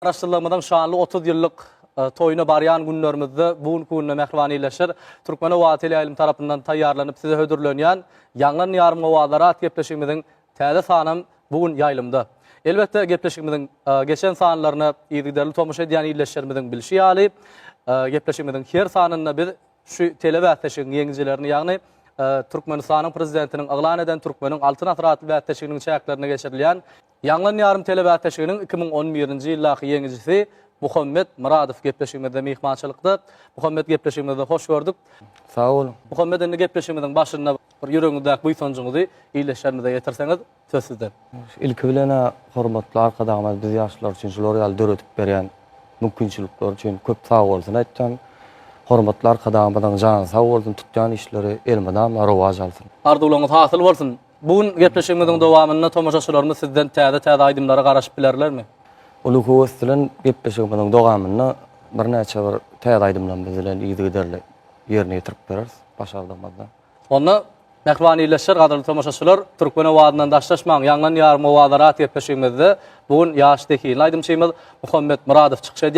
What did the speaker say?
Rasulullah şanlı 30 yıllık toyuna baryan günlerimizde bugün gününe mehrbanileşir. Türkmen Ovatili ilim tarafından tayarlanıp size hödürlönýän yanlan yarım ovalara gepleşigimizin täze sanam bugün yayılımda. Elbette gepleşigimizin geçen sanlarını ýigderli tomuşa edýän ýyleşlerimizin bilşi ýaly. Gepleşigimizin her sanına bir şu telebäteşiň ýeňijilerini ýagny Türkmenistanyň prezidentiniň aglan eden Türkmeniň altyn atratly bäteşiginiň çäklerine geçirilýän yanlan yarım telebäteşiginiň 2011-nji ýyllaky ýeňijisi Muhajyk gepleşigimizde mehmançylykda. Muhajyk gepleşigimizde hoş gördük. Sağ olun. Muhajyk gepleşigimizin başyna bir ýüregiňizde buýsanjyňyzy ýyleşlerinize ýetirseňiz söz sizden. İlki bilene hormatly arkadaşlarymyz biz ýaşlar üçin şolary ýaly döretip berýän mümkinçilikler üçin köp sağ bolsun aýtjam. Hormatly arkadaşlarymyň jany sağ bolsun, tutýan işleri elmeden rowaj alsyn. Arzuwlaryňyz hasyl bolsun. Bugün gepleşigimizin dowamyny tomaşaçylarymyz sizden täze aýdymlara garaşyp bilerlermi? Ulu howaslan gepleşigimiň dowamyny bir näçe bir täze aýdymdan bilen ýygyderle ýerine ýetirip bereriz başardymyzda. Onu mehrbanileşir gaderly tomaşaçylar Türkmen owadynyň daşlaşmaň yanlan ýarym owalara gepleşigimizde bugün ýaşdaky aýdymçymyz Muhammed Muradow çykyş